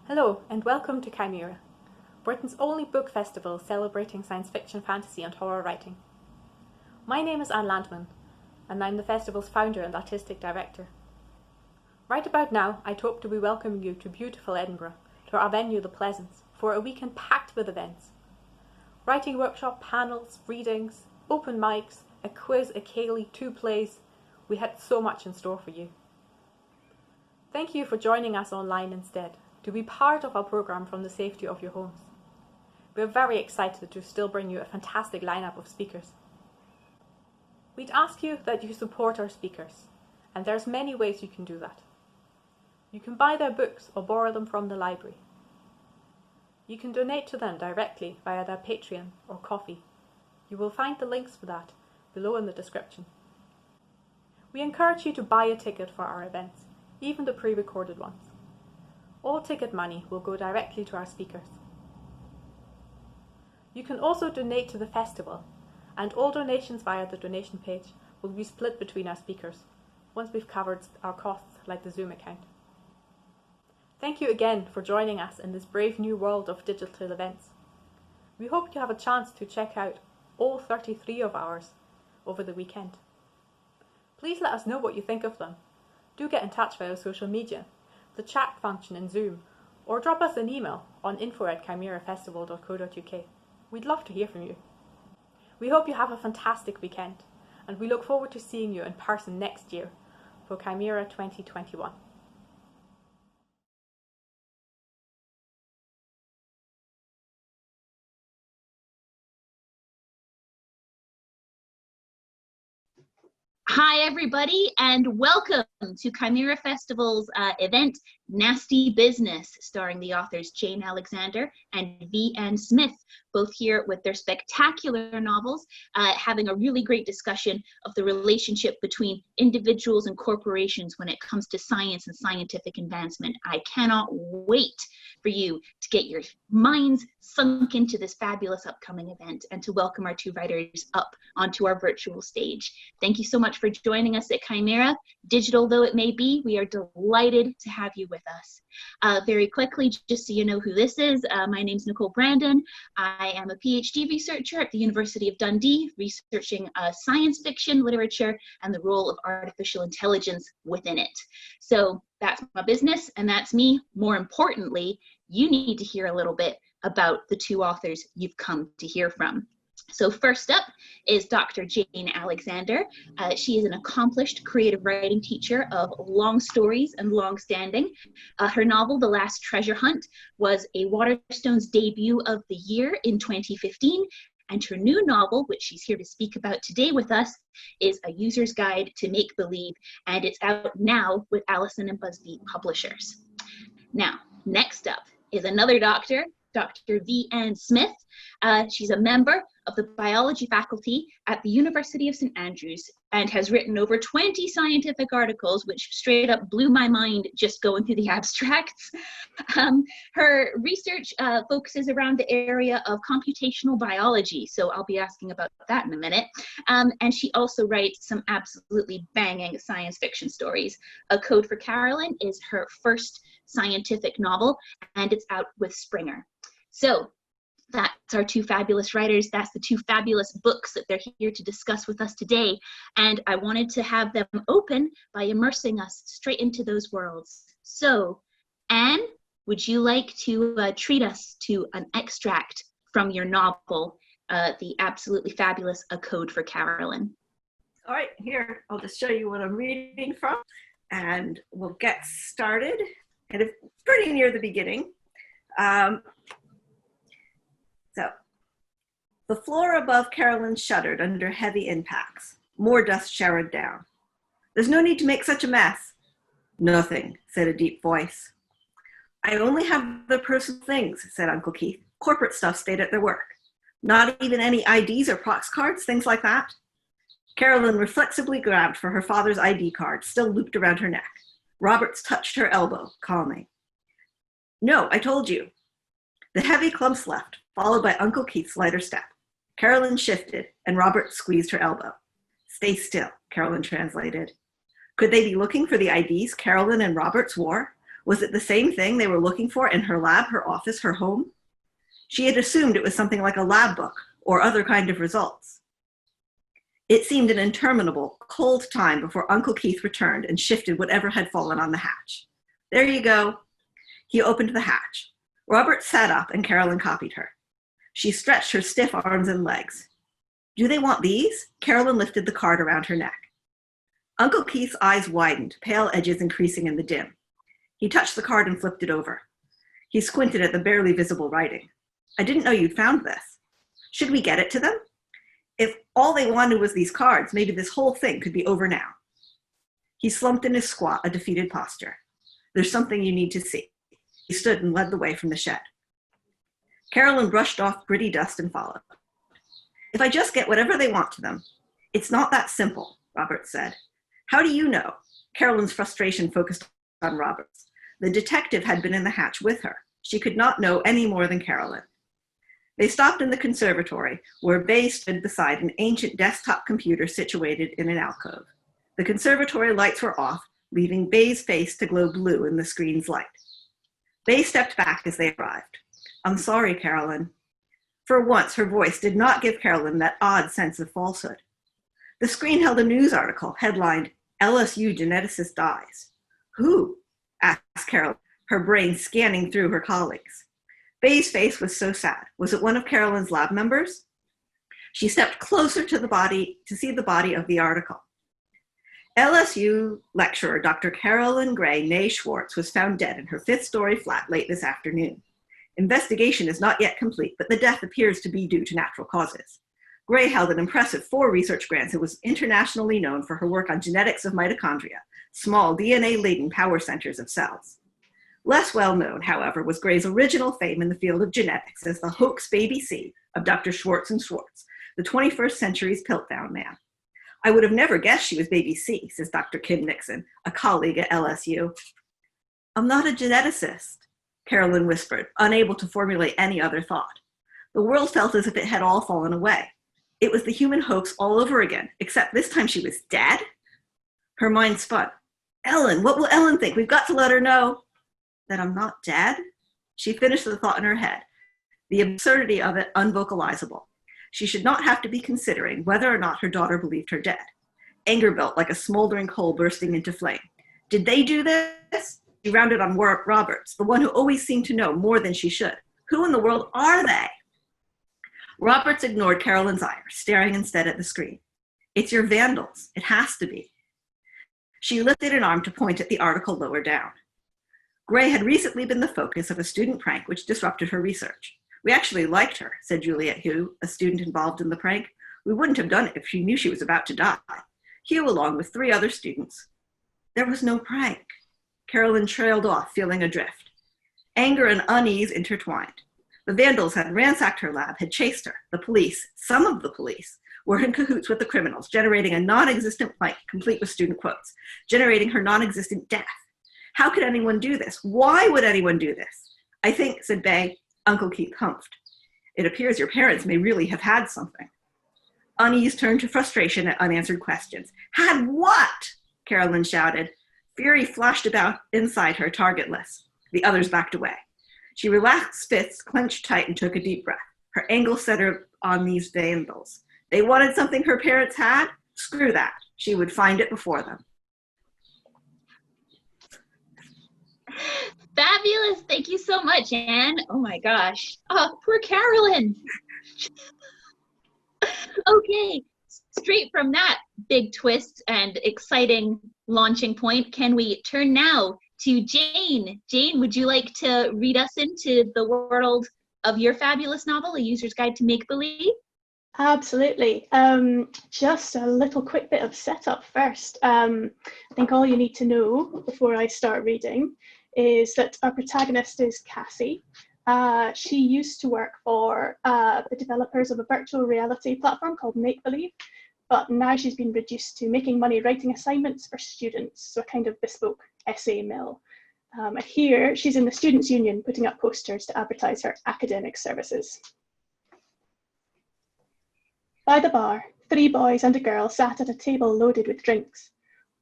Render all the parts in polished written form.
Hello and welcome to Cymera, Britain's only book festival celebrating science fiction, fantasy and horror writing. My name is Anne Landman and I'm the festival's founder and artistic director. Right about now, I'd hope to be welcoming you to beautiful Edinburgh, to our venue The Pleasance, for a weekend packed with events. Writing workshop, panels, readings, open mics, a quiz, a ceilidh, 2 plays. We had so much in store for you. Thank you for joining us online instead, to be part of our programme from the safety of your homes. We're very excited to still bring you a fantastic lineup of speakers. We'd ask you that you support our speakers, and there's many ways you can do that. You can buy their books or borrow them from the library. You can donate to them directly via their Patreon or Ko-fi. You will find the links for that below in the description. We encourage you to buy a ticket for our events, even the pre-recorded ones. All ticket money will go directly to our speakers. You can also donate to the festival, and all donations via the donation page will be split between our speakers, once we've covered our costs like the Zoom account. Thank you again for joining us in this brave new world of digital events. We hope you have a chance to check out all 33 of ours over the weekend. Please let us know what you think of them. Do get in touch via social media, the chat function in Zoom, or drop us an email on info@chymerafestival.co.uk. We'd love to hear from you. We hope you have a fantastic weekend, and we look forward to seeing you in person next year for Cymera 2021. Hi, everybody, and welcome to Cymera Festival's event, Nasty Business, starring the authors Jane Alexander and Dee Ann Smith, both here with their spectacular novels, having a really great discussion of the relationship between individuals and corporations when it comes to science and scientific advancement. I cannot wait for you to get your minds sunk into this fabulous upcoming event and to welcome our two writers up onto our virtual stage. Thank you so much for joining us at Cymera. Digital though it may be, we are delighted to have you with us. Very quickly, just so you know who this is, my name's Nicole Brandon. I am a PhD researcher at the University of Dundee, researching science fiction, literature, and the role of artificial intelligence within it. So that's my business, and that's me. More importantly, you need to hear a little bit about the two authors you've come to hear from. So first up is Dr. Jane Alexander. She is an accomplished creative writing teacher of long stories and long-standing. Her novel, The Last Treasure Hunt, was a Waterstones debut of the year in 2015, and her new novel, which she's here to speak about today with us, is A User's Guide to Make Believe, and it's out now with Allison and Busby Publishers. Now, next up is another doctor, Dr. Dee Ann Smith. She's a member of the biology faculty at the University of St. Andrews and has written over 20 scientific articles, which straight up blew my mind just going through the abstracts. Her research focuses around the area of computational biology, so I'll be asking about that in a minute. And she also writes some absolutely banging science fiction stories. A Code for Carolyn is her first scientific novel, and it's out with Springer. So that's our two fabulous writers. That's the two fabulous books that they're here to discuss with us today. And I wanted to have them open by immersing us straight into those worlds. So, Anne, would you like to treat us to an extract from your novel, the absolutely fabulous A Code for Carolyn? All right, here, I'll just show you what I'm reading from, and we'll get started. And it's pretty near the beginning. So, the floor above Carolyn shuddered under heavy impacts. More dust showered down. There's no need to make such a mess. Nothing, said a deep voice. I only have the personal things, said Uncle Keith. Corporate stuff stayed at their work. Not even any IDs or prox cards, things like that. Carolyn reflexively grabbed for her father's ID card, still looped around her neck. Roberts touched her elbow, calming. No, I told you. The heavy clumps left, followed by Uncle Keith's lighter step. Carolyn shifted, and Robert squeezed her elbow. Stay still, Carolyn translated. Could they be looking for the IDs Carolyn and Roberts wore? Was it the same thing they were looking for in her lab, her office, her home? She had assumed it was something like a lab book or other kind of results. It seemed an interminable, cold time before Uncle Keith returned and shifted whatever had fallen on the hatch. There you go. He opened the hatch. Robert sat up and Carolyn copied her. She stretched her stiff arms and legs. Do they want these? Carolyn lifted the card around her neck. Uncle Keith's eyes widened, pale edges increasing in the dim. He touched the card and flipped it over. He squinted at the barely visible writing. I didn't know you'd found this. Should we get it to them? If all they wanted was these cards, maybe this whole thing could be over now. He slumped in his squat, a defeated posture. There's something you need to see. He stood and led the way from the shed. Carolyn brushed off gritty dust and followed. If I just get whatever they want to them. It's not that simple, Robert said. How do you know? Carolyn's frustration focused on Robert's. The detective had been in the hatch with her. She could not know any more than Carolyn. They stopped in the conservatory, where Bay stood beside an ancient desktop computer situated in an alcove. The conservatory lights were off, leaving Bay's face to glow blue in the screen's light. Bay stepped back as they arrived. I'm sorry, Carolyn. For once, her voice did not give Carolyn that odd sense of falsehood. The screen held a news article headlined, LSU geneticist dies. Who? Asked Carolyn, her brain scanning through her colleagues. Bay's face was so sad. Was it one of Carolyn's lab members? She stepped closer to the body to see the body of the article. LSU lecturer Dr. Carolyn Gray née Schwartz was found dead in her fifth-story flat late this afternoon. Investigation is not yet complete, but the death appears to be due to natural causes. Gray held an impressive 4 research grants and was internationally known for her work on genetics of mitochondria, small DNA-laden power centers of cells. Less well known, however, was Gray's original fame in the field of genetics as the hoax baby C of Dr. Schwartz and Schwartz, the 21st century's Piltdown man. I would have never guessed she was baby C, says Dr. Kim Nixon, a colleague at LSU. I'm not a geneticist, Carolyn whispered, unable to formulate any other thought. The world felt as if it had all fallen away. It was the human hoax all over again, except this time she was dead? Her mind spun. Ellen, what will Ellen think? We've got to let her know. That I'm not dead? She finished the thought in her head, the absurdity of it unvocalizable. She should not have to be considering whether or not her daughter believed her dead. Anger built like a smoldering coal bursting into flame. Did they do this? She rounded on Roberts, the one who always seemed to know more than she should. Who in the world are they? Roberts ignored Carolyn's ire, staring instead at the screen. It's your vandals. It has to be. She lifted an arm to point at the article lower down. Gray had recently been the focus of a student prank which disrupted her research. We actually liked her, said Juliet Hugh, a student involved in the prank. We wouldn't have done it if she knew she was about to die. Hugh, along with 3 other students. There was no prank. Carolyn trailed off, feeling adrift. Anger and unease intertwined. The vandals had ransacked her lab, had chased her. The police, some of the police, were in cahoots with the criminals, generating a non-existent blank, complete with student quotes, generating her non-existent death. How could anyone do this? Why would anyone do this? I think, said Bay. Uncle Keith humphed. It appears your parents may really have had something. Unease turned to frustration at unanswered questions. Had what? Carolyn shouted. Fury flashed about inside her, targetless. The others backed away. She relaxed fists, clenched tight, and took a deep breath. Her angle set her on these vandals. They wanted something her parents had? Screw that. She would find it before them. Fabulous. Thank you so much, Anne. Oh my gosh. Oh, poor Carolyn. Okay, straight from that big twist and exciting launching point, can we turn now to Jane? Jane, would you like to read us into the world of your fabulous novel, A User's Guide to Make-Believe? Absolutely. Just a little quick bit of setup first. I think all you need to know before I start reading is that our protagonist is Cassie. She used to work for the developers of a virtual reality platform called Make Believe, but now she's been reduced to making money writing assignments for students, so a kind of bespoke essay mill. Here, she's in the Students' Union putting up posters to advertise her academic services. By the bar, 3 boys and a girl sat at a table loaded with drinks.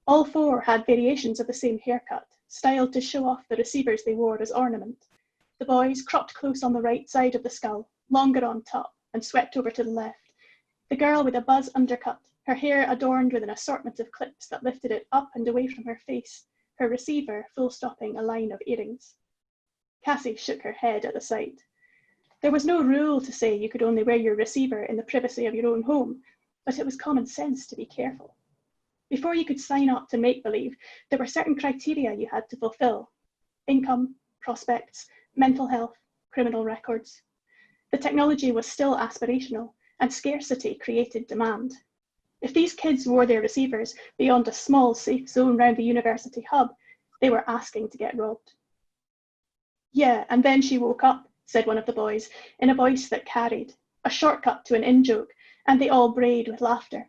All 4 had variations of the same haircut, styled to show off the receivers they wore as ornament. The boys cropped close on the right side of the skull, longer on top, and swept over to the left. The girl with a buzz undercut, her hair adorned with an assortment of clips that lifted it up and away from her face, her receiver full-stopping a line of earrings. Cassie shook her head at the sight. There was no rule to say you could only wear your receiver in the privacy of your own home, but it was common sense to be careful. Before you could sign up to make-believe, there were certain criteria you had to fulfill: income, prospects, mental health, criminal records. The technology was still aspirational, and scarcity created demand. If these kids wore their receivers beyond a small safe zone round the university hub, they were asking to get robbed. Yeah, and then she woke up, said one of the boys, in a voice that carried, a shortcut to an in-joke, and they all brayed with laughter.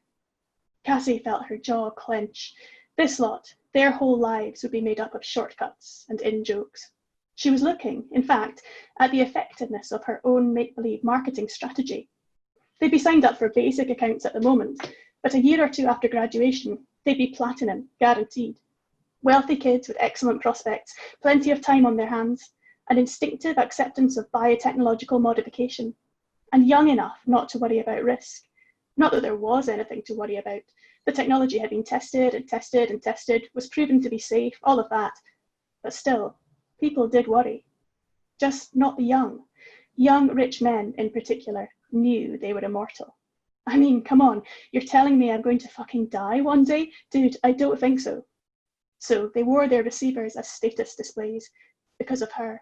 Cassie felt her jaw clench. This lot, their whole lives would be made up of shortcuts and in-jokes. She was looking, in fact, at the effectiveness of her own make-believe marketing strategy. They'd be signed up for basic accounts at the moment, but a year or two after graduation, they'd be platinum, guaranteed. Wealthy kids with excellent prospects, plenty of time on their hands, an instinctive acceptance of biotechnological modification, and young enough not to worry about risk. Not that there was anything to worry about. The technology had been tested and tested and tested, was proven to be safe, all of that. But still, people did worry. Just not the young. Young rich men, in particular, knew they were immortal. I mean, come on, you're telling me I'm going to fucking die one day? Dude, I don't think so. So they wore their receivers as status displays because of her.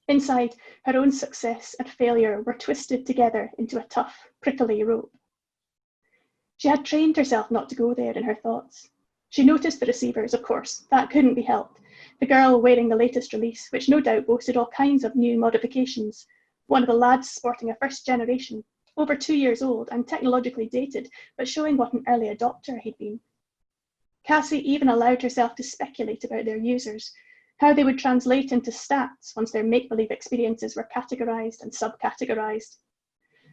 Inside, her own success and failure were twisted together into a tough, prickly rope. She had trained herself not to go there in her thoughts. She noticed the receivers, of course, that couldn't be helped. The girl wearing the latest release, which no doubt boasted all kinds of new modifications. One of the lads sporting a first generation, over 2 years old and technologically dated, but showing what an early adopter he'd been. Cassie even allowed herself to speculate about their users, how they would translate into stats once their make-believe experiences were categorized and subcategorized.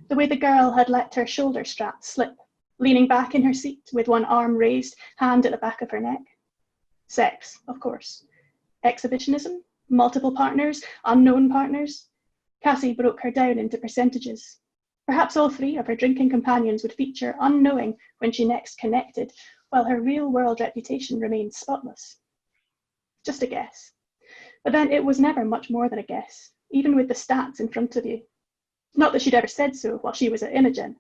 The way the girl had let her shoulder strap slip, leaning back in her seat with one arm raised, hand at the back of her neck. Sex, of course. Exhibitionism, multiple partners, unknown partners. Cassie broke her down into percentages. Perhaps all 3 of her drinking companions would feature unknowing when she next connected, while her real-world reputation remained spotless. Just a guess. But then it was never much more than a guess, even with the stats in front of you. Not that she'd ever said so while she was at Imogen.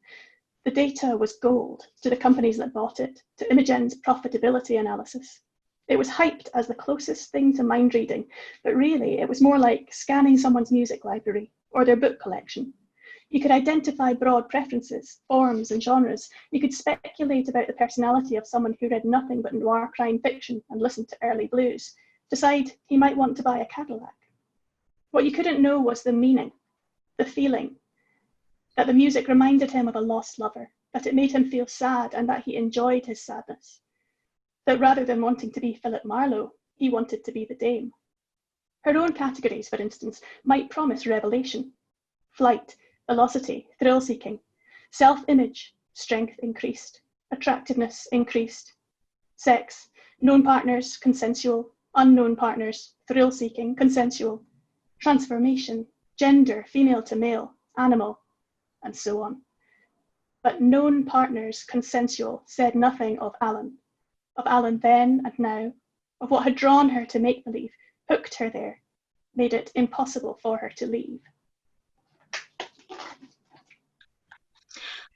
The data was gold to the companies that bought it, to Imogen's profitability analysis. It was hyped as the closest thing to mind reading, but really it was more like scanning someone's music library or their book collection. You could identify broad preferences, forms and genres. You could speculate about the personality of someone who read nothing but noir crime fiction and listened to early blues. Decide he might want to buy a Cadillac. What you couldn't know was the meaning, the feeling, that the music reminded him of a lost lover, that it made him feel sad and that he enjoyed his sadness. That rather than wanting to be Philip Marlowe, he wanted to be the dame. Her own categories, for instance, might promise revelation. Flight, velocity, thrill-seeking. Self-image, strength increased. Attractiveness increased. Sex, known partners, consensual. Unknown partners, thrill-seeking, consensual. Transformation, gender, female to male, animal, and so on. But known partners, consensual, said nothing of Alan then and now, of what had drawn her to make-believe, hooked her there, made it impossible for her to leave.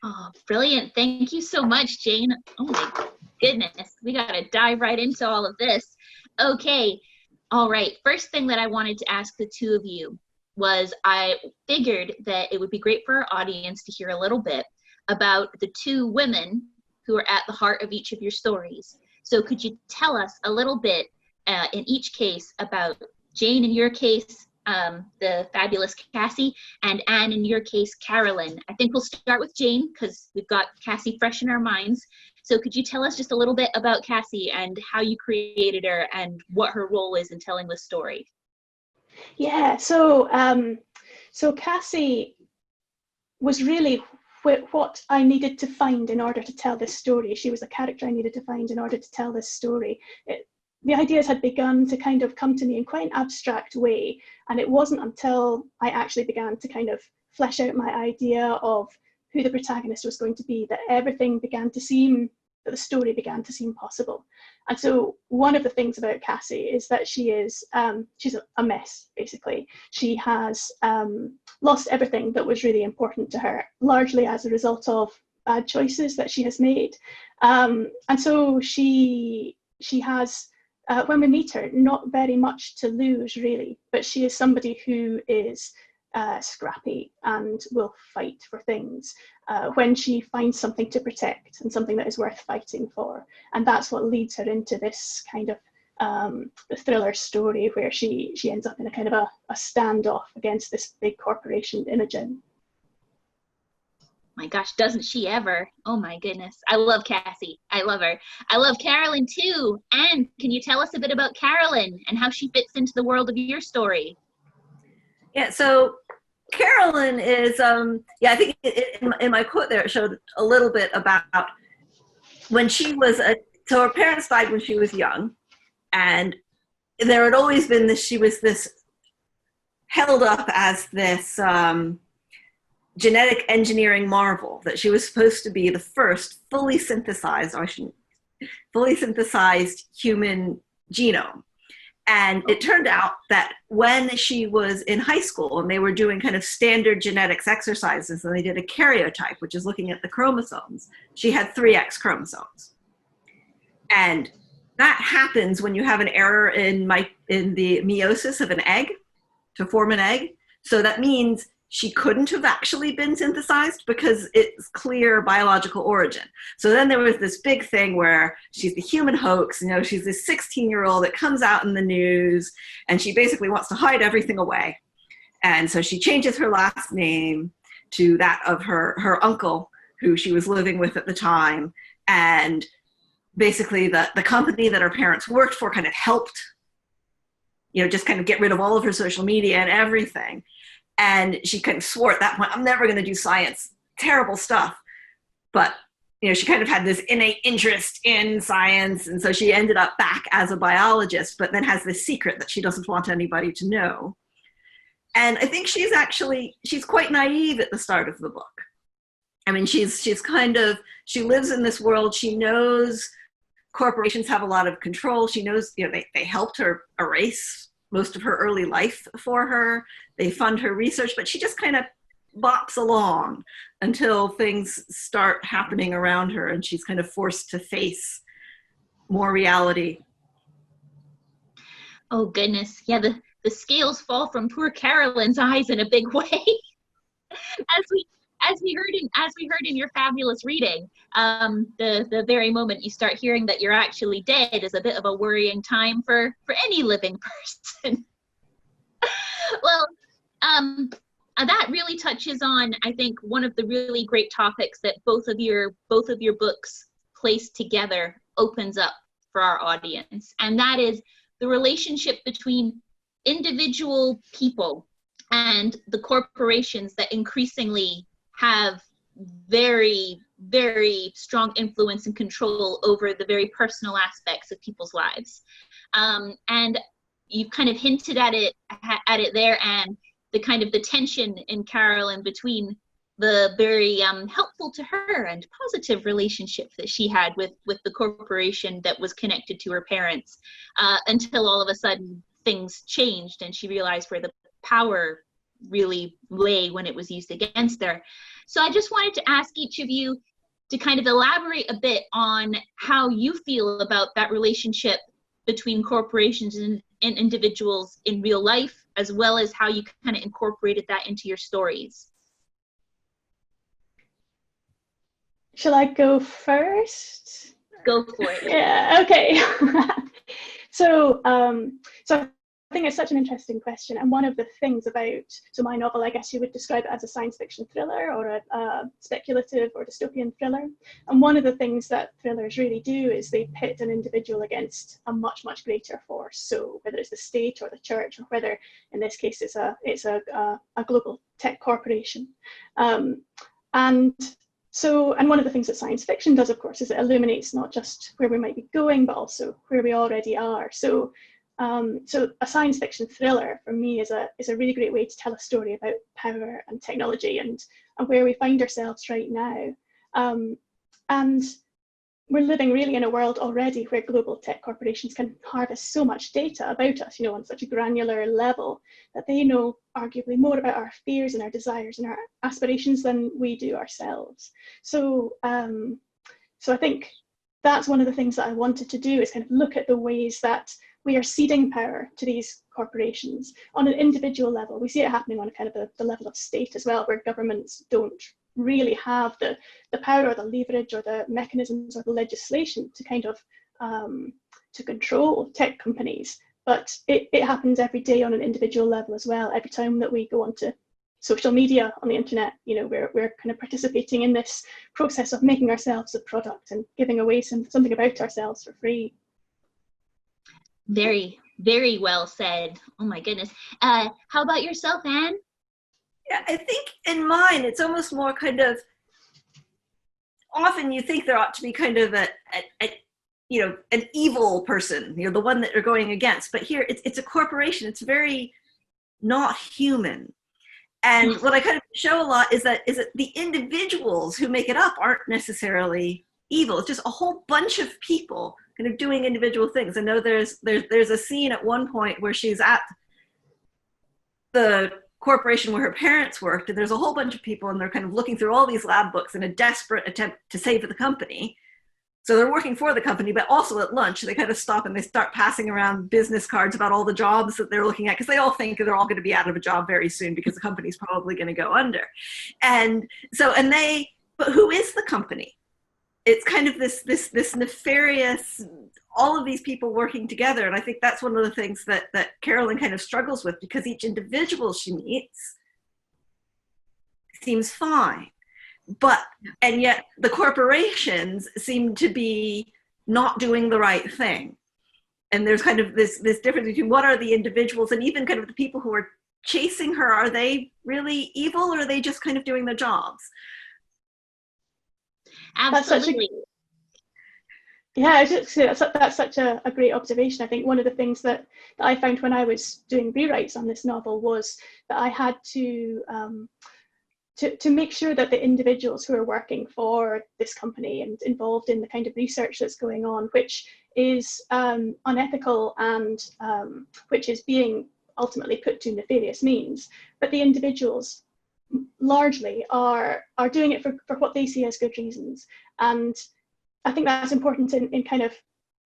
Oh, brilliant. Thank you so much, Jane. Oh my goodness. We got to dive right into all of this. Okay. All right. First thing that I wanted to ask the 2 of you was I figured that it would be great for our audience to hear a little bit about the 2 women who are at the heart of each of your stories. So could you tell us a little bit in each case about Jane in your case, the fabulous Cassie, and Anne in your case, Carolyn? I think we'll start with Jane because we've got Cassie fresh in our minds. So could you tell us just a little bit about Cassie and how you created her and what her role is in telling the story? Yeah, so Cassie was really what I needed to find in order to tell this story. She was a character I needed to find in order to tell this story. the ideas had begun to kind of come to me in quite an abstract way. And it wasn't until I actually began to kind of flesh out my idea of who the protagonist was going to be that everything began to seem, that the story began to seem possible. And so one of the things about Cassie is that she's a mess, basically. She has lost everything that was really important to her, largely as a result of bad choices that she has made. And so she has, when we meet her, not very much to lose, really, but she is somebody who is scrappy and will fight for things when she finds something to protect and something that is worth fighting for. And that's what leads her into this kind of the thriller story where she ends up in a kind of a standoff against this big corporation, Imogen. My gosh, doesn't she ever? Oh my goodness. I love Cassie. I love her. I love Carolyn too. And can you tell us a bit about Carolyn and how she fits into the world of your story? Yeah, so Carolyn is, I think in my quote there, it showed a little bit about when she was, so her parents died when she was young, and there had always been this, she was this, held up as this genetic engineering marvel, that she was supposed to be the first fully synthesized human genome. And it turned out that when she was in high school and they were doing kind of standard genetics exercises and they did a karyotype, which is looking at the chromosomes, she had 3 X chromosomes. And that happens when you have an error in the meiosis of an egg to form an egg. So that means she couldn't have actually been synthesized because it's clear biological origin. So then there was this big thing where she's the human hoax, she's this 16-year-old that comes out in the news and she basically wants to hide everything away. And so she changes her last name to that of her uncle, who she was living with at the time. And basically the company that her parents worked for kind of helped, just kind of get rid of all of her social media and everything. And she kind of swore at that point, I'm never going to do science, terrible stuff. But, she kind of had this innate interest in science. And so she ended up back as a biologist, but then has this secret that she doesn't want anybody to know. And I think she's quite naive at the start of the book. I mean, she lives in this world. She knows corporations have a lot of control. She knows, they helped her erase most of her early life for her. They fund her research, but she just kind of bops along until things start happening around her and she's kind of forced to face more reality. Oh goodness. Yeah, the scales fall from poor Carolyn's eyes in a big way. As we heard in your fabulous reading, the very moment you start hearing that you're actually dead is a bit of a worrying time for any living person. Well, that really touches on, I think, one of the really great topics that both of your books placed together opens up for our audience, and that is the relationship between individual people and the corporations that increasingly have very, very strong influence and control over the very personal aspects of people's lives. And you've kind of hinted at it there, and the kind of the tension in Carolyn between the very helpful to her and positive relationship that she had with the corporation that was connected to her parents, until all of a sudden things changed and she realized where the power really lay when it was used against her. So I just wanted to ask each of you to kind of elaborate a bit on how you feel about that relationship between corporations and individuals in real life, as well as how you kind of incorporated that into your stories. Shall I go first? Go for it. Yeah, okay. So I think it's such an interesting question, and one of the things about, so my novel, I guess you would describe it as a science fiction thriller or a speculative or dystopian thriller, and one of the things that thrillers really do is they pit an individual against a much, much greater force. So whether it's the state or the church, or whether in this case it's a global tech corporation, and So, and one of the things that science fiction does, of course, is it illuminates not just where we might be going, but also where we already are. So, so a science fiction thriller for me is a really great way to tell a story about power and technology and where we find ourselves right now. And we're living really in a world already where global tech corporations can harvest so much data about us, on such a granular level, that they know arguably more about our fears and our desires and our aspirations than we do ourselves. So, so I think that's one of the things that I wanted to do, is kind of look at the ways that we are ceding power to these corporations on an individual level. We see it happening on a kind of the level of state as well, where governments don't really have the power or the leverage or the mechanisms or the legislation to kind of to control tech companies. But it happens every day on an individual level as well. Every time that we go onto social media on the internet, we're kind of participating in this process of making ourselves a product and giving away something about ourselves for free. Very, very well said. Oh my goodness. How about yourself, Anne? Yeah, I think in mine, it's almost more kind of, often you think there ought to be kind of an evil person, the one that you're going against. But here, it's a corporation. It's very not human. And what I kind of show a lot is that the individuals who make it up aren't necessarily evil. It's just a whole bunch of people kind of doing individual things. I know there's a scene at one point where she's at the corporation where her parents worked, and there's a whole bunch of people, and they're kind of looking through all these lab books in a desperate attempt to save the company. So they're working for the company, but also at lunch, they kind of stop and they start passing around business cards about all the jobs that they're looking at, because they all think they're all going to be out of a job very soon because the company's probably going to go under. But who is the company? It's kind of this nefarious, all of these people working together. And I think that's one of the things that Carolyn kind of struggles with, because each individual she meets seems fine. And yet the corporations seem to be not doing the right thing. And there's kind of this difference between what are the individuals and even kind of the people who are chasing her. Are they really evil, or are they just kind of doing their jobs? Absolutely. I should say that's such a great observation. I think one of the things that I found when I was doing rewrites on this novel was that I had to make sure that the individuals who are working for this company and involved in the kind of research that's going on, which is unethical and which is being ultimately put to nefarious means, but the individuals largely are doing it for what they see as good reasons. And I think that's important in kind of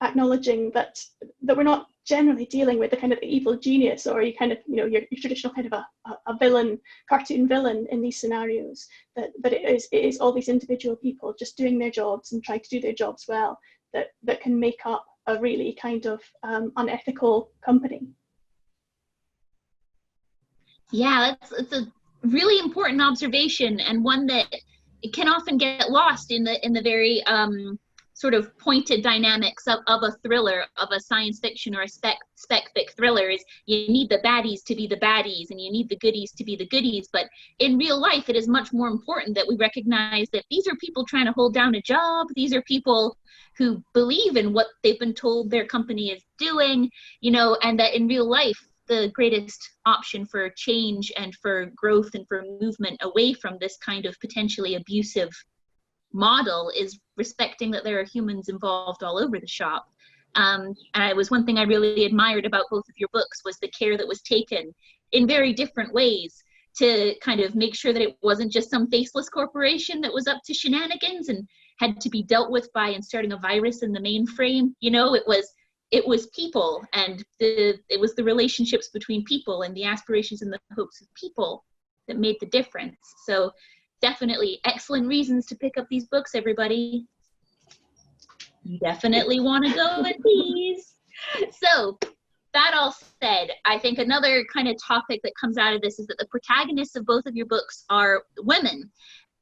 acknowledging that we're not generally dealing with the kind of evil genius, or you kind of your traditional kind of a villain, cartoon villain in these scenarios. That it is all these individual people just doing their jobs and trying to do their jobs well that can make up a really kind of unethical company. Yeah, it's a really important observation, and one that it can often get lost in the very sort of pointed dynamics of a thriller, of a science fiction or a spec fic thriller. Is you need the baddies to be the baddies and you need the goodies to be the goodies. But in real life, it is much more important that we recognize that these are people trying to hold down a job. These are people who believe in what they've been told their company is doing, and that in real life, the greatest option for change and for growth and for movement away from this kind of potentially abusive model is respecting that there are humans involved all over the shop. And one thing I really admired about both of your books was the care that was taken in very different ways to kind of make sure that it wasn't just some faceless corporation that was up to shenanigans and had to be dealt with by inserting a virus in the mainframe. It was people, and it was the relationships between people and the aspirations and the hopes of people that made the difference. So definitely excellent reasons to pick up these books, everybody. You definitely want to go with these. So that all said, I think another kind of topic that comes out of this is that the protagonists of both of your books are women.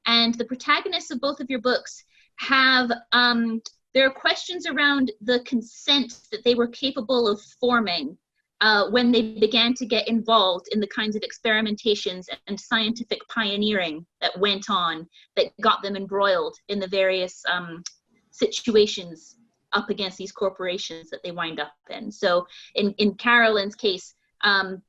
And the protagonists of both of your books have there are questions around the consent that they were capable of forming when they began to get involved in the kinds of experimentations and scientific pioneering that went on, that got them embroiled in the various situations up against these corporations that they wind up in. So in Carolyn's case,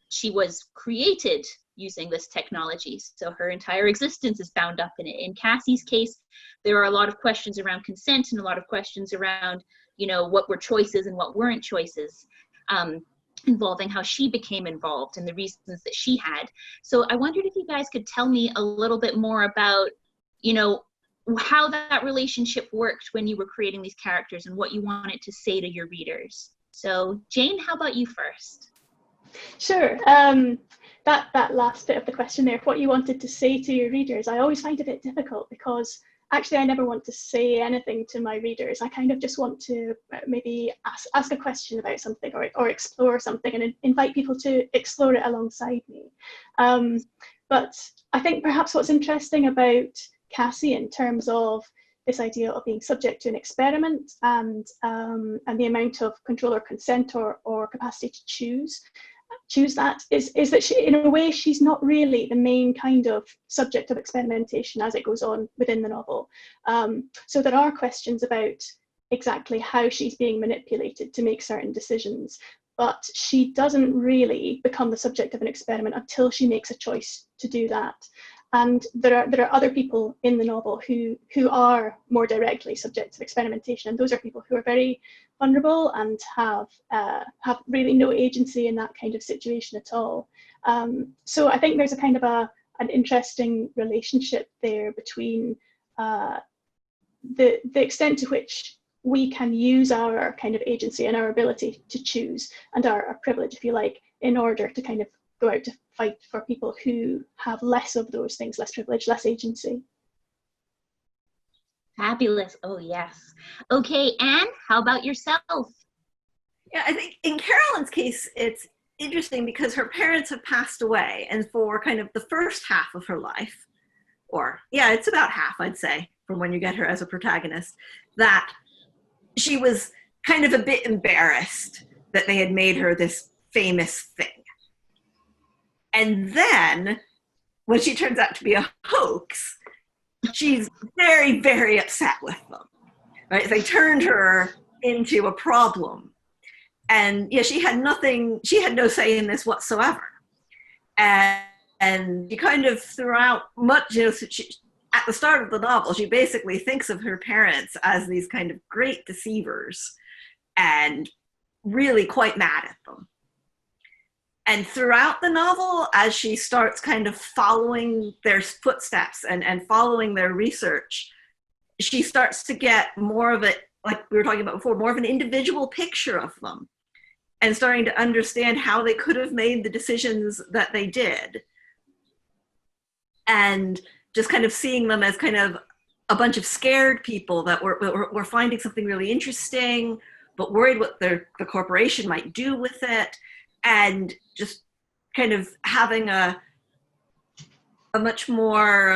she was created using this technology, so her entire existence is bound up in it. In Cassie's case, there are a lot of questions around consent and a lot of questions around, you know, what were choices and what weren't choices, involving how she became involved and the reasons that she had. So I wondered if you guys could tell me a little bit more about, you know, how that relationship worked when you were creating these characters and what you wanted to say to your readers. So Jane, how about you first? Sure. That last bit of the question there, what you wanted to say to your readers, I always find a bit difficult, because actually I never want to say anything to my readers. I kind of just want to maybe ask a question about something, or explore something, and invite people to explore it alongside me. But I think perhaps what's interesting about Cassie in terms of this idea of being subject to an experiment and the amount of control or consent or capacity to choose that is that she, in a way, she's not really the main kind of subject of experimentation as it goes on within the novel. So there are questions about exactly how she's being manipulated to make certain decisions, but she doesn't really become the subject of an experiment until she makes a choice to do that. And there are other people in the novel who are more directly subject to experimentation, and those are people who are very vulnerable and have really no agency in that kind of situation at all. So I think there's a kind of an interesting relationship there between the extent to which we can use our kind of agency and our ability to choose, and our privilege, if you like, in order to kind of go out to fight for people who have less of those things, less privilege, less agency. Fabulous. Oh, yes. Okay, Anne, how about yourself? Yeah, I think in Carolyn's case, it's interesting because her parents have passed away, and for kind of the first half of her life, or yeah, it's about half, I'd say, from when you get her as a protagonist, that she was kind of a bit embarrassed that they had made her this famous thing. And then, when she turns out to be a hoax, she's very, very upset with them. Right? They turned her into a problem. And yeah, she had no say in this whatsoever. And she kind of throughout much, you know, at the start of the novel, she basically thinks of her parents as these kind of great deceivers and really quite mad at them. And throughout the novel, as she starts kind of following their footsteps and following their research, she starts to get more of it, like we were talking about before, more of an individual picture of them, and starting to understand how they could have made the decisions that they did. And just kind of seeing them as kind of a bunch of scared people that were finding something really interesting, but worried what the corporation might do with it. And just kind of having a much more,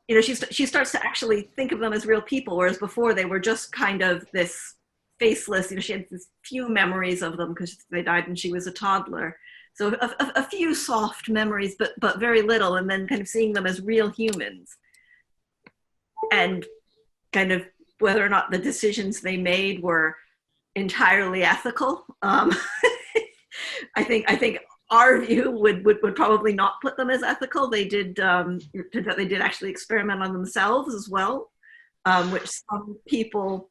you know, she starts to actually think of them as real people, whereas before they were just kind of this faceless, you know, she had this few memories of them because they died when she was a toddler. So a few soft memories, but very little, and then kind of seeing them as real humans. And kind of whether or not the decisions they made were entirely ethical. I think our view would probably not put them as ethical. They did actually experiment on themselves as well, which some people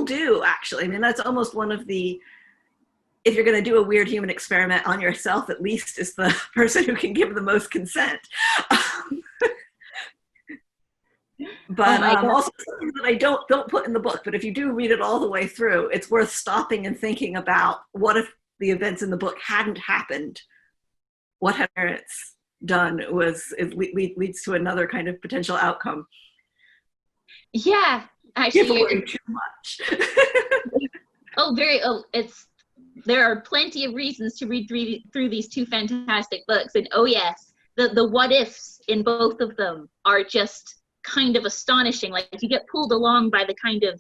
do actually. I mean, that's almost one of the, if you're going to do a weird human experiment on yourself, at least is the person who can give the most consent. But also something that I don't put in the book, but if you do read it all the way through, it's worth stopping and thinking about what if the events in the book hadn't happened. What had parents done leads to another kind of potential outcome. Yeah, actually, too much. There are plenty of reasons to read through these two fantastic books, and oh yes, the what ifs in both of them are just kind of astonishing. Like, you get pulled along by the kind of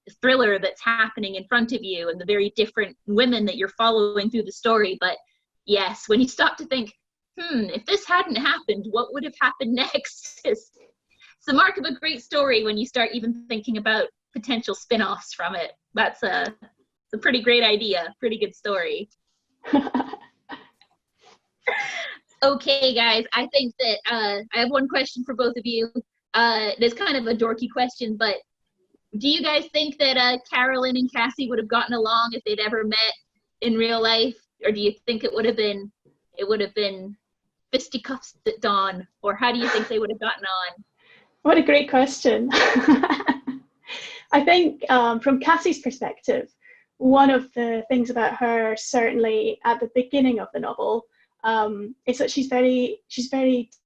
thriller that's happening in front of you and the very different women that you're following through the story. But yes, when you stop to think, if this hadn't happened, what would have happened next? It's the mark of a great story when you start even thinking about potential spin-offs from it. That's a pretty great idea, pretty good story. Okay, guys, I think that I have one question for both of you. It's kind of a dorky question, but do you guys think that Carolyn and Cassie would have gotten along if they'd ever met in real life? Or do you think it would have been fisticuffs at dawn? Or how do you think they would have gotten on? What a great question. I think from Cassie's perspective, one of the things about her, certainly at the beginning of the novel, is that she's very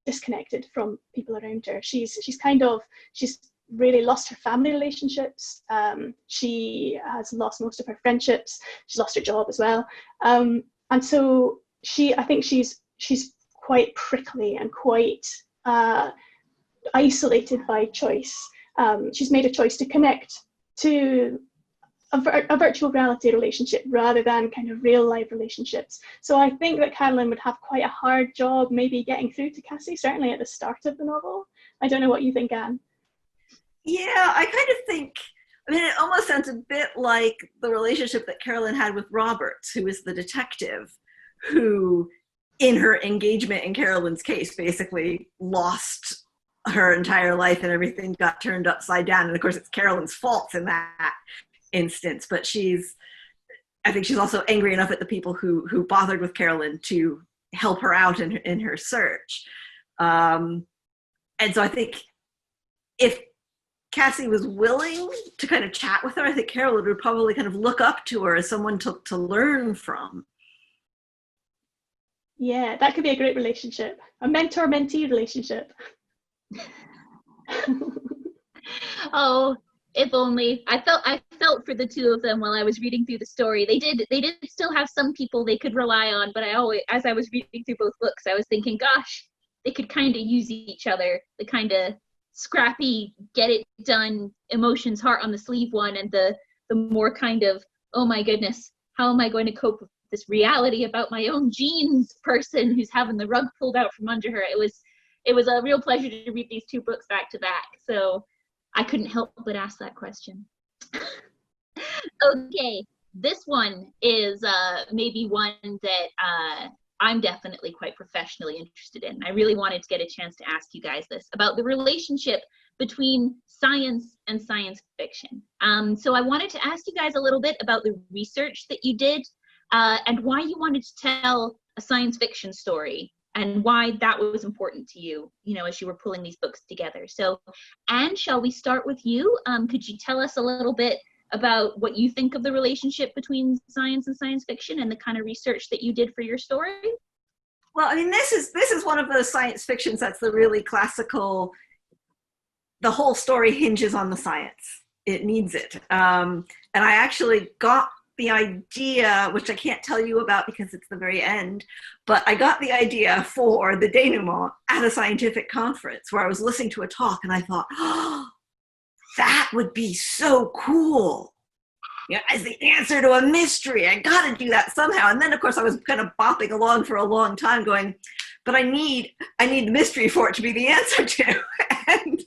disconnected from people around her. She's really lost her family relationships. She has lost most of her friendships. She's lost her job as well. And so I think she's quite prickly and quite isolated by choice. She's made a choice to connect to a virtual reality relationship rather than kind of real life relationships. So I think that Carolyn would have quite a hard job maybe getting through to Cassie, certainly at the start of the novel. I don't know what you think, Anne. Yeah, I kind of think, it almost sounds a bit like the relationship that Carolyn had with Roberts, who is the detective, who in her engagement in Carolyn's case basically lost her entire life and everything got turned upside down. And of course it's Carolyn's fault in that instance, but I think she's also angry enough at the people who bothered with Carolyn to help her out in her search. And so I think if Cassie was willing to kind of chat with her, I think Carolyn would probably kind of look up to her as someone to learn from. Yeah, that could be a great relationship. A mentor-mentee relationship. Oh, if only. I felt for the two of them while I was reading through the story. They did still have some people they could rely on, but as I was reading through both books, I was thinking, gosh, they could kind of use each other. The kind of scrappy, get it done, emotions, heart on the sleeve one, and the more kind of, oh my goodness, how am I going to cope with this reality about my own genes person who's having the rug pulled out from under her. It was a real pleasure to read these two books back to back. So I couldn't help but ask that question. Okay, this one is maybe one that I'm definitely quite professionally interested in. I really wanted to get a chance to ask you guys this about the relationship between science and science fiction. So I wanted to ask you guys a little bit about the research that you did and why you wanted to tell a science fiction story and why that was important to you, as you were pulling these books together. So, Anne, shall we start with you? Could you tell us a little bit about what you think of the relationship between science and science fiction and the kind of research that you did for your story? Well, this is one of those science fictions that's the really classical, the whole story hinges on the science. It needs it. And I actually got the idea, which I can't tell you about because it's the very end, but I got the idea for the denouement at a scientific conference where I was listening to a talk and I thought, oh, that would be so cool. As the answer to a mystery, I got to do that somehow. And then of course I was kind of bopping along for a long time going, but I need the mystery for it to be the answer to. And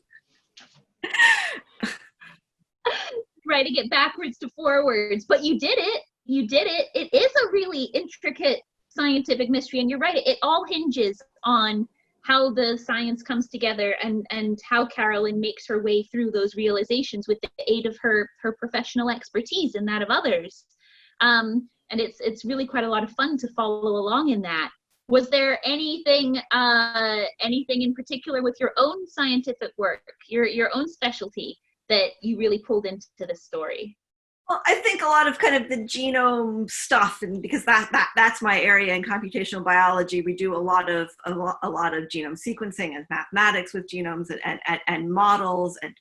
writing it backwards to forwards, but you did it. It is a really intricate scientific mystery, and you're right, it all hinges on how the science comes together and how Carolyn makes her way through those realizations with the aid of her professional expertise and that of others. And it's really quite a lot of fun to follow along in that. Was there anything in particular with your own scientific work, your own specialty, that you really pulled into the story? Well, I think a lot of kind of the genome stuff, and because that's my area in computational biology, we do a lot of genome sequencing and mathematics with genomes and models, and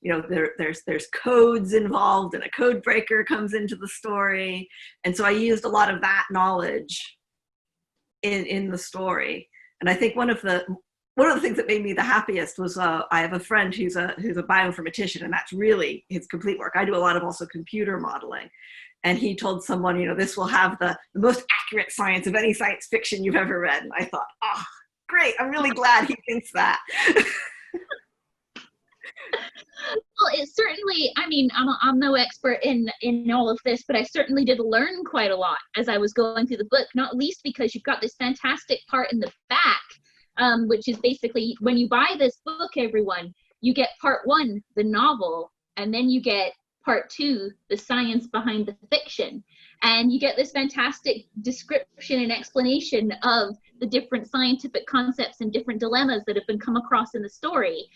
there's codes involved, and a code breaker comes into the story, and so I used a lot of that knowledge in the story. And I think one of the one of the things that made me the happiest was I have a friend who's a bioinformatician, and that's really his complete work. I do a lot of also computer modeling. And he told someone, this will have the most accurate science of any science fiction you've ever read. And I thought, oh, great. I'm really glad he thinks that. Well, it certainly, I mean, I'm no expert in all of this, but I certainly did learn quite a lot as I was going through the book, not least because you've got this fantastic part in the back, which is basically when you buy this book, everyone, you get part 1, the novel, and then you get part 2, the science behind the fiction. And you get this fantastic description and explanation of the different scientific concepts and different dilemmas that have been come across in the story.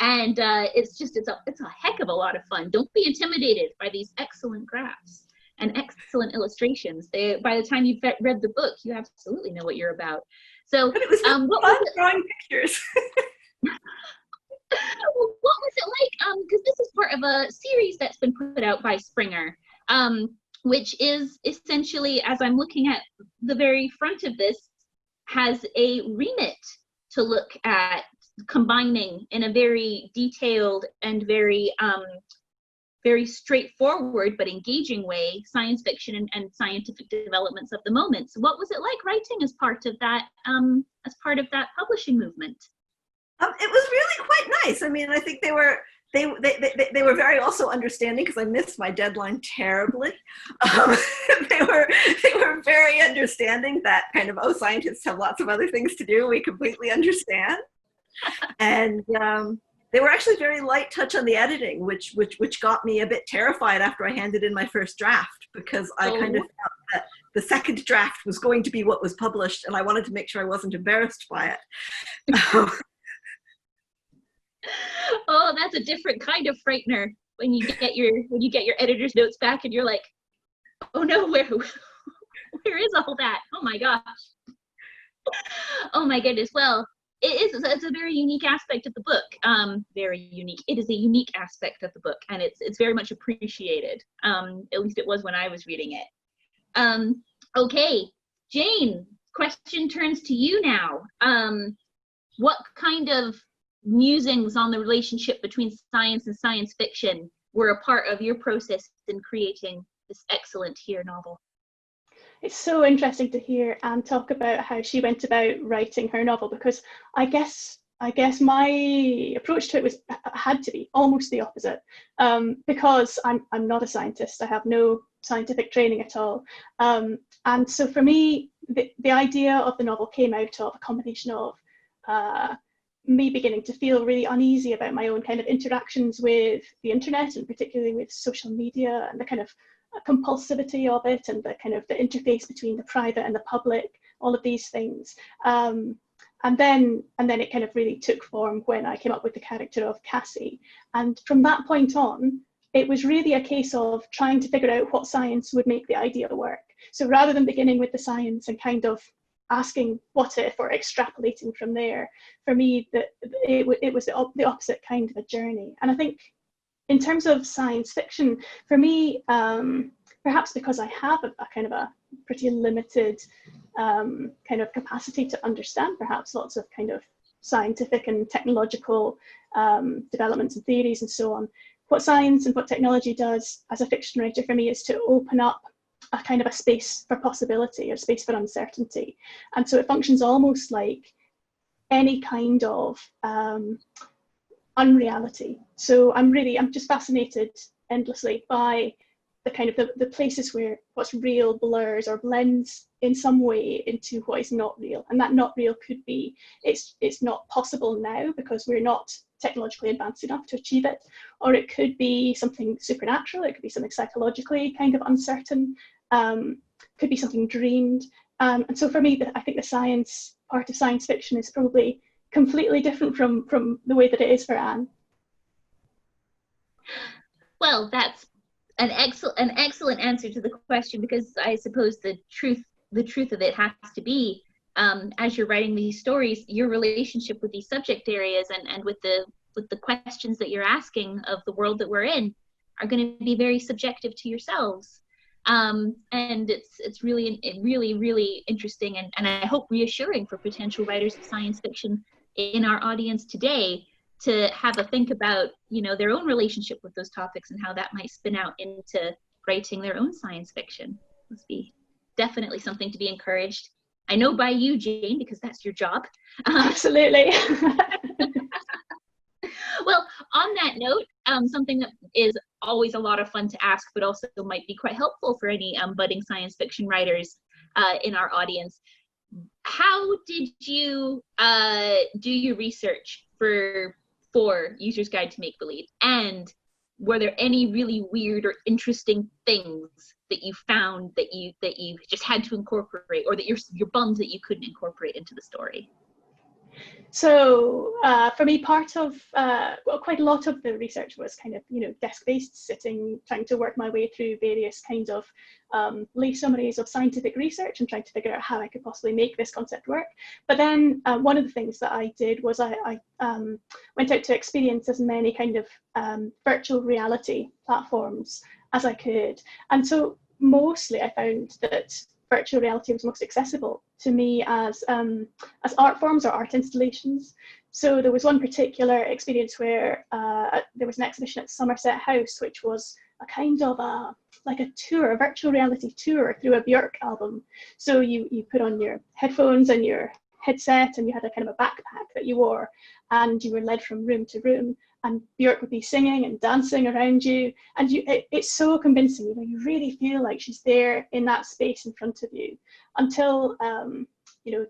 And it's a heck of a lot of fun. Don't be intimidated by these excellent graphs and excellent illustrations. By the time you've read the book, you absolutely know what you're about. So but it was fun drawing pictures. What was it like? Because this is part of a series that's been put out by Springer, which is essentially, as I'm looking at the very front of this, has a remit to look at combining in a very detailed and very straightforward but engaging way science fiction and scientific developments of the moment. So what was it like writing as part of that publishing movement? It was really quite nice. I mean, I think they were very also understanding, because I missed my deadline terribly. They were very understanding that kind of, scientists have lots of other things to do. We completely understand. And they were actually very light touch on the editing, which got me a bit terrified after I handed in my first draft, because I kind of felt that the second draft was going to be what was published, and I wanted to make sure I wasn't embarrassed by it. Oh, that's a different kind of frightener when you get your editor's notes back and you're like, oh no, where is all that? Oh my gosh. Oh my goodness. Well, it's a very unique aspect of the book. Very unique. It is a unique aspect of the book, and it's very much appreciated. At least it was when I was reading it. Okay, Jane, question turns to you now. What kind of musings on the relationship between science and science fiction were a part of your process in creating this excellent Here novel? It's so interesting to hear Anne talk about how she went about writing her novel, because I guess my approach to it had to be almost the opposite, because I'm not a scientist. I have no scientific training at all, and so for me, the idea of the novel came out of a combination of me beginning to feel really uneasy about my own kind of interactions with the internet, and particularly with social media, and the kind of compulsivity of it, and the kind of the interface between the private and the public, all of these things. And then it kind of really took form when I came up with the character of Cassie. And from that point on, it was really a case of trying to figure out what science would make the idea work. So rather than beginning with the science and kind of asking what if or extrapolating from there, for me it was the opposite kind of a journey. And I think in terms of science fiction, for me, perhaps because I have a kind of a pretty limited kind of capacity to understand perhaps lots of kind of scientific and technological developments and theories and so on, what science and what technology does as a fiction writer for me is to open up a kind of a space for possibility, or space for uncertainty. And so it functions almost like any kind of unreality. So I'm just fascinated endlessly by the kind of the places where what's real blurs or blends in some way into what is not real. And that not real could be, it's not possible now because we're not technologically advanced enough to achieve it, or it could be something supernatural, it could be something psychologically kind of uncertain, could be something dreamed. And so for me, I think the science part of science fiction is probably completely different from the way that it is for Anne. Well, that's an excellent answer to the question, because I suppose the truth of it has to be, as you're writing these stories, your relationship with these subject areas and with the questions that you're asking of the world that we're in are going to be very subjective to yourselves. And it's really interesting and I hope reassuring for potential writers of science fiction in our audience today to have a think about, you know, their own relationship with those topics and how that might spin out into writing their own science fiction. Must be definitely something to be encouraged. I know by you, Jane, because that's your job. Absolutely. Well, on that note, something that is always a lot of fun to ask, but also might be quite helpful for any budding science fiction writers in our audience. How did you do your research for User's Guide to Make Believe? And were there any really weird or interesting things that you found that you just had to incorporate, or that you're bummed that you couldn't incorporate into the story? So for me, part of, well, quite a lot of the research was kind of, you know, desk-based, sitting, trying to work my way through various kinds of lay summaries of scientific research and trying to figure out how I could possibly make this concept work. But then one of the things that I did was I went out to experience as many kind of virtual reality platforms as I could. And so mostly I found that virtual reality was most accessible to me as art forms or art installations. So there was one particular experience where there was an exhibition at Somerset House, which was a kind of like a tour, a virtual reality tour through a Björk album. So you put on your headphones and your headset, and you had a kind of a backpack that you wore, and you were led from room to room, and Björk would be singing and dancing around you, and it's so convincing. You know, you really feel like she's there in that space in front of you, until you know,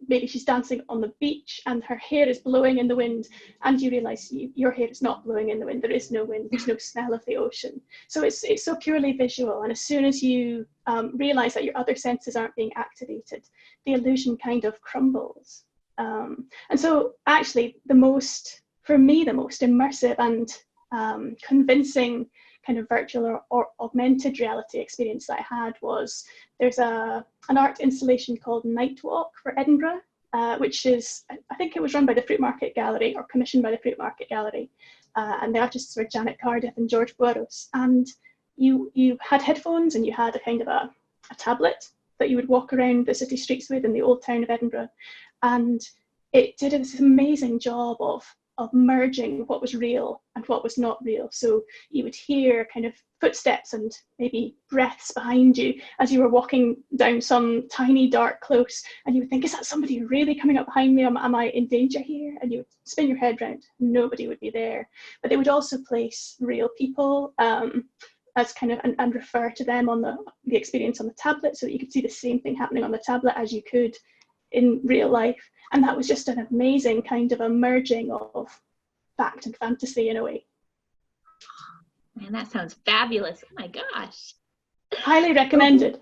maybe she's dancing on the beach and her hair is blowing in the wind, and you realize your hair is not blowing in the wind. There is no wind, there's no smell of the ocean. So it's so purely visual, and as soon as you realize that your other senses aren't being activated, the illusion kind of crumbles. And so actually for me, the most immersive and convincing kind of virtual or augmented reality experience that I had was, there's an art installation called Night Walk for Edinburgh, which is, I think it was run by the Fruit Market Gallery, or commissioned by the Fruit Market Gallery, and the artists were Janet Cardiff and George Boros. And you had headphones, and you had a kind of a tablet that you would walk around the city streets with in the old town of Edinburgh, and it did this amazing job of merging what was real and what was not real. So you would hear kind of footsteps and maybe breaths behind you as you were walking down some tiny dark close, and you would think, is that somebody really coming up behind me? Am I in danger here? And you would spin your head round, nobody would be there. But they would also place real people as kind of, and refer to them on the experience on the tablet, so that you could see the same thing happening on the tablet as you could in real life. And that was just an amazing kind of a merging of fact and fantasy in a way. Man, that sounds fabulous. Oh my gosh. Highly recommended.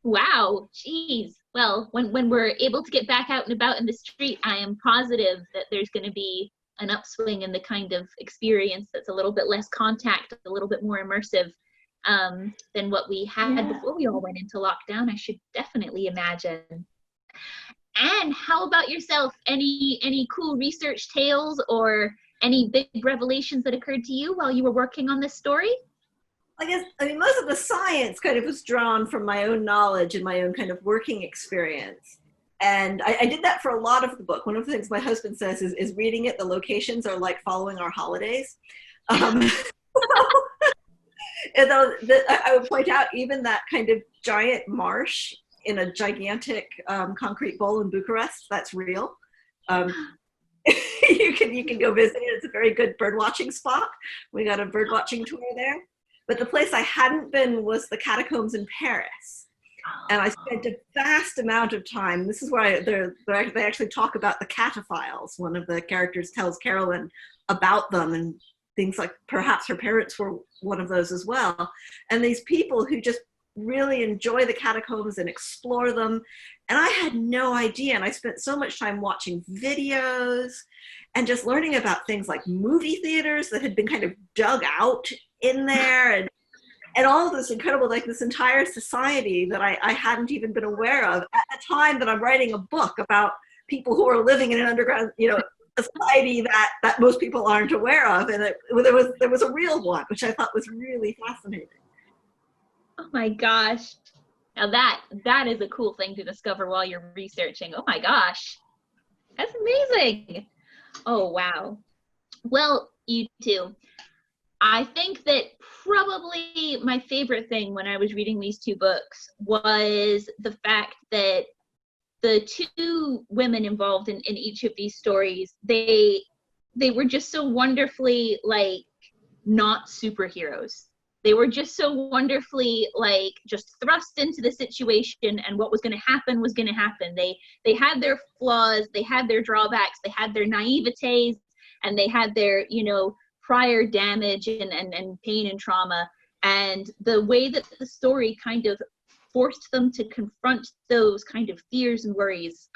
Wow, geez. Well, when we're able to get back out and about in the street, I am positive that there's going to be an upswing in the kind of experience that's a little bit less contact, a little bit more immersive than what we had before we all went into lockdown, I should definitely imagine. And how about yourself? Any cool research tales or any big revelations that occurred to you while you were working on this story? I mean, most of the science kind of was drawn from my own knowledge and my own kind of working experience. And I did that for a lot of the book. One of the things my husband says is reading it, the locations are like following our holidays. And I would point out even that kind of giant marsh in a gigantic concrete bowl in Bucharest, that's real. You can go visit it. It's a very good bird watching spot. We got a bird watching tour there. But the place I hadn't been was the catacombs in Paris. And I spent a vast amount of time. This is where they actually talk about the cataphiles. One of the characters tells Carolyn about them and things like perhaps her parents were one of those as well. And these people who just really enjoy the catacombs and explore them. And I had no idea. And I spent so much time watching videos and just learning about things like movie theaters that had been kind of dug out in there, and all of this incredible, like this entire society that I hadn't even been aware of at the time that I'm writing a book about people who are living in an underground, society that most people aren't aware of. And there was a real one, which I thought was really fascinating. Oh my gosh. Now that is a cool thing to discover while you're researching. Oh my gosh. That's amazing. Oh, wow. Well, you two, I think that probably my favorite thing when I was reading these two books was the fact that the two women involved in each of these stories, they were just so wonderfully like not superheroes. They were just so wonderfully like just thrust into the situation, and what was going to happen was going to happen. They had their flaws, they had their drawbacks, they had their naivetes, and they had their, you know, prior damage and pain and trauma. And the way that the story kind of forced them to confront those kind of fears and worries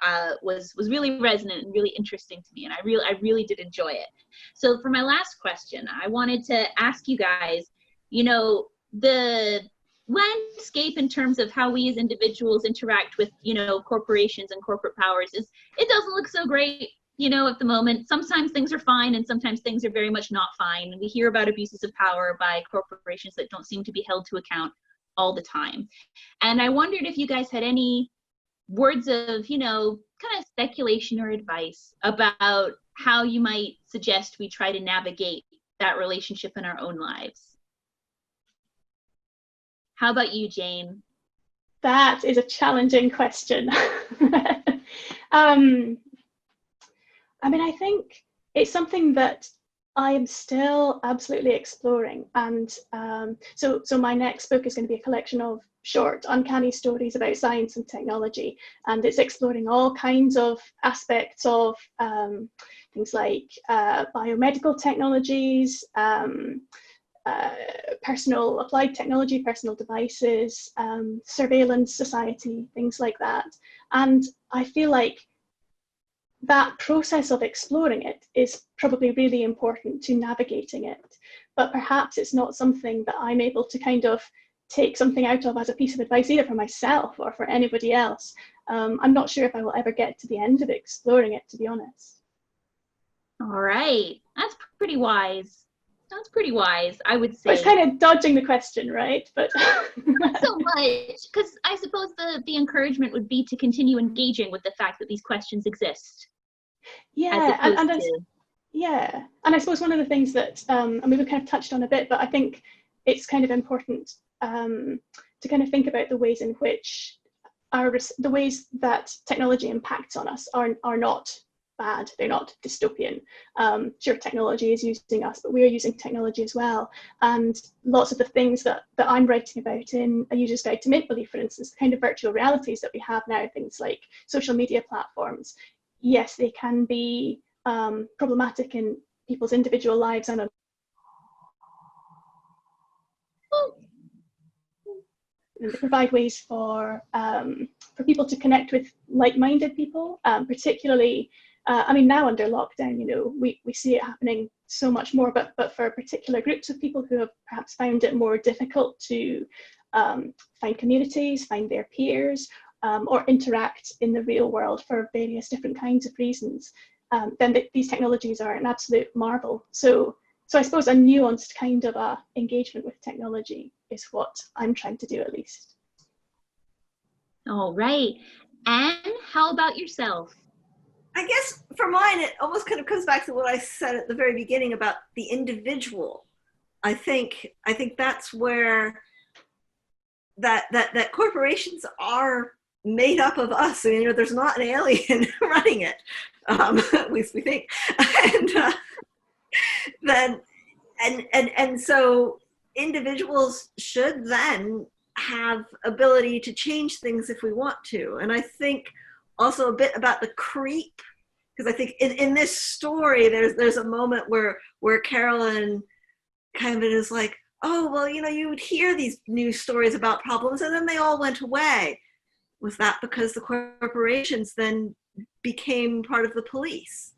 was really resonant and really interesting to me, and I really did enjoy it. So for my last question, I wanted to ask you guys, you know, the landscape in terms of how we as individuals interact with, you know, corporations and corporate powers it doesn't look so great, you know, at the moment. Sometimes things are fine and sometimes things are very much not fine. And we hear about abuses of power by corporations that don't seem to be held to account all the time. And I wondered if you guys had any words of, you know, kind of speculation or advice about how you might suggest we try to navigate that relationship in our own lives. How about you, Jane? That is a challenging question. I mean, I think it's something that I am still absolutely exploring. And so my next book is going to be a collection of short, uncanny stories about science and technology. And it's exploring all kinds of aspects of things like biomedical technologies, personal applied technology, personal devices, surveillance society, things like that. And I feel like that process of exploring it is probably really important to navigating it, but perhaps it's not something that I'm able to kind of take something out of as a piece of advice either for myself or for anybody else. I'm not sure if I will ever get to the end of exploring it, to be honest. All right, that's pretty wise. That's pretty wise, I would say. Well, it's kind of dodging the question, right? But not so much, because I suppose the encouragement would be to continue engaging with the fact that these questions exist. Yeah, yeah, and I suppose one of the things that I mean, we kind of touched on a bit, but I think it's kind of important to kind of think about the ways in which the ways that technology impacts on us are not bad. They're not dystopian. Sure, technology is using us, but we are using technology as well. And lots of the things that I'm writing about in A User's Guide to Make-Believe, for instance, the kind of virtual realities that we have now, things like social media platforms, yes, they can be problematic in people's individual lives and they provide ways for people to connect with like-minded people, particularly, I mean, now under lockdown, you know, we see it happening so much more, but for particular groups of people who have perhaps found it more difficult to find communities, find their peers, or interact in the real world for various different kinds of reasons, then these technologies are an absolute marvel. So I suppose a nuanced kind of engagement with technology is what I'm trying to do, at least. All right. Anne, how about yourself? I guess for mine, it almost kind of comes back to what I said at the very beginning about the individual. I think that's where that corporations are made up of us. I mean, you know, there's not an alien running it, at least we think. And so individuals should then have ability to change things if we want to. And I think also a bit about the creep, because I think in this story there's a moment where Carolyn kind of is like, oh, well, you know, you would hear these news stories about problems and then they all went away. Was that because the corporations then became part of the police?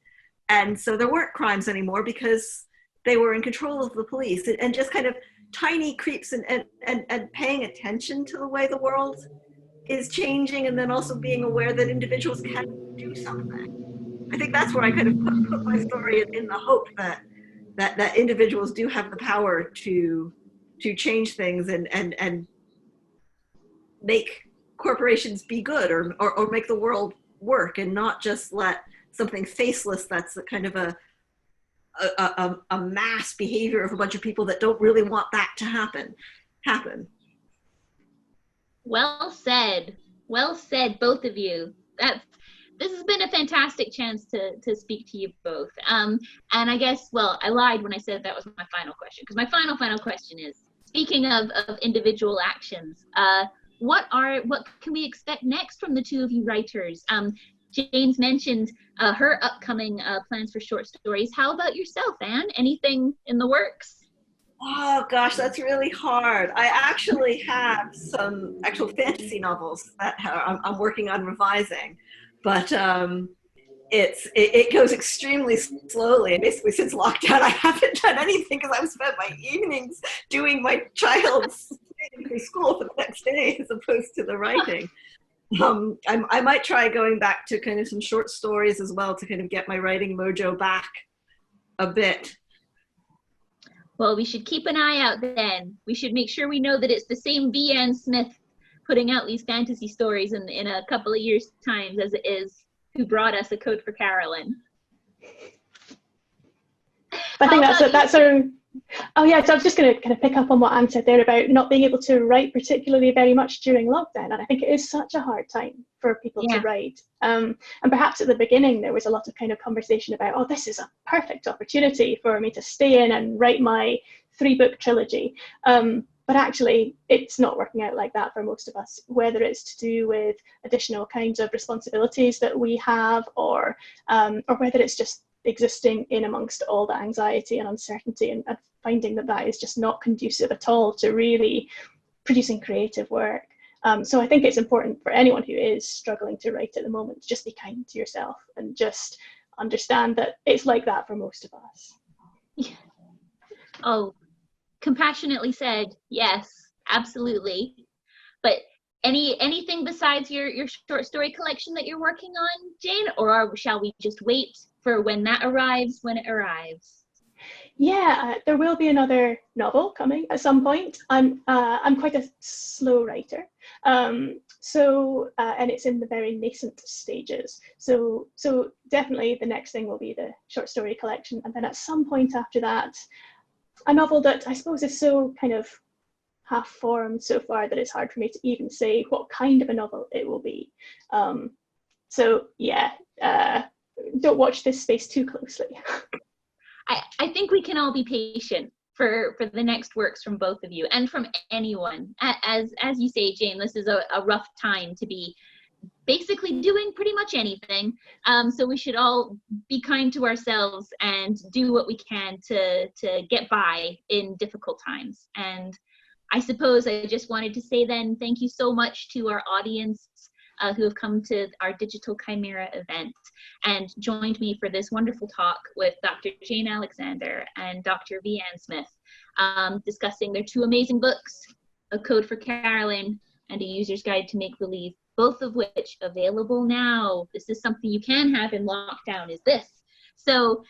And so there weren't crimes anymore because they were in control of the police, and just kind of tiny creeps and paying attention to the way the world is changing, and then also being aware that individuals can do something. I think that's where I kind of put my story in the hope that individuals do have the power to change things and make corporations be good or make the world work, and not just let something faceless that's a kind of a mass behavior of a bunch of people that don't really want that to happen. Well said. Well said, both of you. This has been a fantastic chance to speak to you both. And I guess, well, I lied when I said that was my final question, because my final question is, speaking of individual actions, what can we expect next from the two of you writers? Jane's mentioned her upcoming plans for short stories. How about yourself, Anne? Anything in the works? Oh gosh, that's really hard. I actually have some actual fantasy novels that I'm working on revising, but it goes extremely slowly. And basically, since lockdown, I haven't done anything because I've spent my evenings doing my child's preschool for the next day as opposed to the writing. I might try going back to kind of some short stories as well to kind of get my writing mojo back a bit. Well, we should keep an eye out then. We should make sure we know that it's the same Dee Ann Smith putting out these fantasy stories in a couple of years' time as it is who brought us A Code for Carolyn. I think that's a oh yeah, so I was just going to kind of pick up on what Anne said there about not being able to write particularly very much during lockdown, and I think it is such a hard time for people to write. And perhaps at the beginning there was a lot of kind of conversation about, oh, this is a perfect opportunity for me to stay in and write my 3-book trilogy. But actually, it's not working out like that for most of us, whether it's to do with additional kinds of responsibilities that we have, or whether it's just existing in amongst all the anxiety and uncertainty and finding that is just not conducive at all to really producing creative work. So I think it's important for anyone who is struggling to write at the moment to just be kind to yourself and just understand that it's like that for most of us. Yeah. Oh, compassionately said. Yes, absolutely. But anything besides your short story collection that you're working on, Jane, or shall we just wait for when that arrives when it arrives? Yeah, there will be another novel coming at some point. I'm quite a slow writer, and it's in the very nascent stages. So definitely the next thing will be the short story collection, and then at some point after that, a novel that I suppose is so kind of half formed so far that it's hard for me to even say what kind of a novel it will be. So yeah, don't watch this space too closely. I think we can all be patient for the next works from both of you and from anyone. As you say, Jane, this is a rough time to be basically doing pretty much anything. So we should all be kind to ourselves and do what we can to get by in difficult times. And I suppose I just wanted to say then, thank you so much to our audience who have come to our Digital Chimera event and joined me for this wonderful talk with Dr. Jane Alexander and Dr. Dee Ann Smith, discussing their 2 amazing books, A Code for Carolyn and A User's Guide to Make Believe, both of which available now. This is something you can have in lockdown, is this. So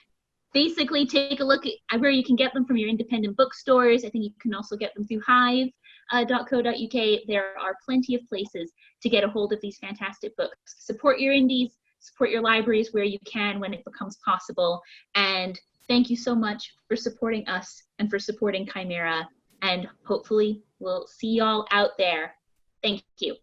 basically take a look at where you can get them from your independent bookstores. I think you can also get them through hive.co.uk. There are plenty of places to get a hold of these fantastic books. Support your indies, support your libraries where you can when it becomes possible. And thank you so much for supporting us and for supporting Cymera. And hopefully we'll see y'all out there. Thank you.